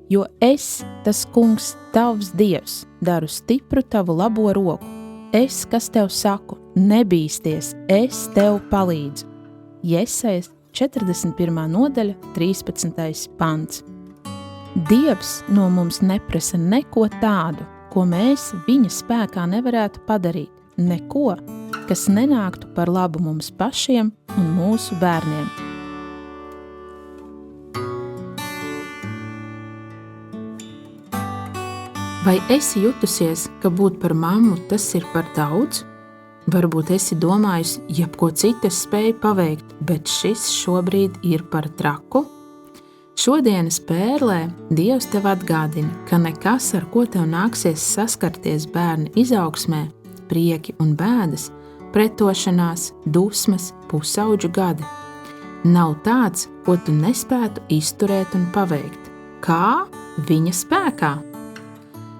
jo es, tas kungs, tavs Dievs, daru stipru tavu labo roku. Es, kas tev saku, nebīsties, es tev palīdzu. Jesajas 41. nodaļa, 13. pants. Dievs no mums neprasa neko tādu, ko mēs viņa spēkā nevarētu padarīt, neko, kas nenāktu par labu mums pašiem un mūsu bērniem. Vai esi jutusies, ka būt par mammu tas ir par daudz? Varbūt esi domājusi, jebko citu es spēju paveikt, bet šis šobrīd ir par traku? Šodienas pērlē Dievs tev atgādina, ka nekas, ar ko tev nāksies saskarties bērna izaugsmē, prieki un bēdas, pretošanās, dusmas, pusauģu gadi, nav tāds, ko tu nespētu izturēt un paveikt. Kā? Viņa spēkā.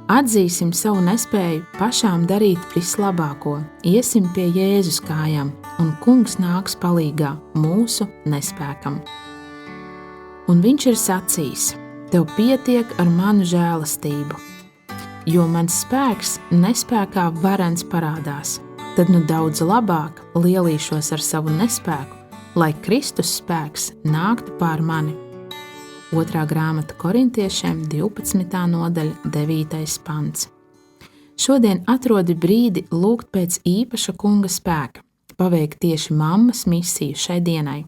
Atzīsim savu nespēju pašām darīt vislabāko, iesim pie Jēzus kājām, un kungs nāks palīgā mūsu nespēkam. Un viņš ir sacījis, tev pietiek ar manu žēlastību, jo mans spēks nespēkā varens parādās, tad nu daudz labāk lielīšos ar savu nespēku, lai Kristus spēks nāktu pār mani. 2. grāmata Korintiešiem 12. nodaļa 9. pants. Šodien atrodi brīdi lūgt pēc īpaša kunga spēka, paveikt tieši mammas misiju šai dienai.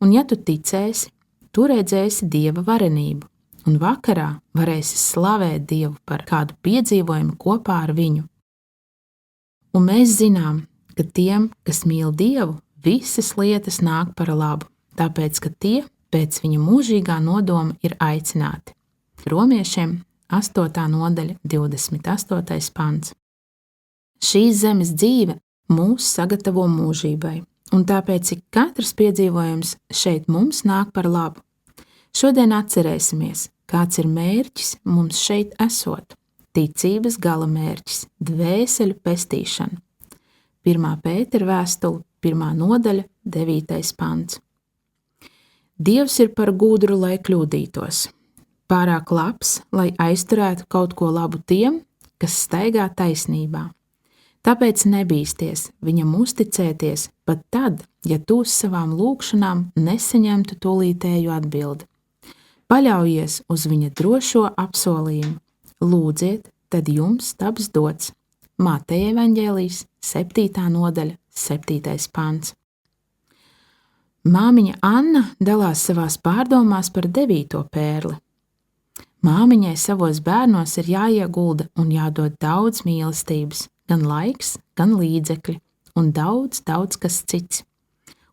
Un ja tu ticēsi, tu redzēsi Dieva varenību, un vakarā varēsi slavēt Dievu par kādu piedzīvojumu kopā ar viņu. Un mēs zinām, ka tiem, kas mīl Dievu, visas lietas nāk par labu, tāpēc, ka tie pēc viņa mūžīgā nodoma ir aicināti. Romiešiem 8. nodaļa 28. pants. Šīs zemes dzīve mūs sagatavo mūžībai, un tāpēc ik katrs piedzīvojums šeit mums nāk par labu. Šodien atcerēsimies, kāds ir mērķis mums šeit esot. Ticības gala mērķis, dvēseļu pestīšana. 1. Pētera vēstule, 1. nodaļa, 9. pants. Dievs ir par gudru, lai kļūdītos, pārāk labs, lai aizturētu kaut ko labu tiem, kas staigā taisnībā. Tāpēc nebīsties viņam uzticēties pat tad, ja tu uz savām lūgšanām nesaņemtu tūlītēju atbildi. Paļaujies uz viņa drošo apsolījumu. Lūdziet, tad jums taps dots. Mateja evaņģēlijs 7. nodaļa, 7. pants. Māmiņa Anna dalās savās pārdomās par 9. pērli. Māmiņai savos bērnos ir jāiegulda un jādod daudz mīlestības, gan laiks, gan līdzekļi un daudz kas cits.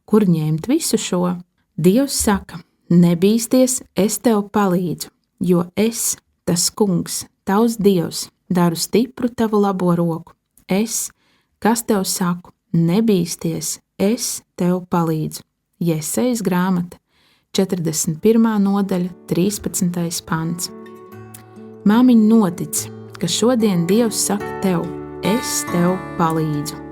Kur ņemt visu šo? Dievs saka, nebīsties, es tev palīdzu, jo es, tas kungs, tavs Dievs, daru stipru tavu labo roku. Es, kas tev saku, nebīsties, es tev palīdzu. Jesajas grāmata, 41. nodaļa, 13. pants. Māmiņa notic, ka šodien Dievs saka tev, es tev palīdzu.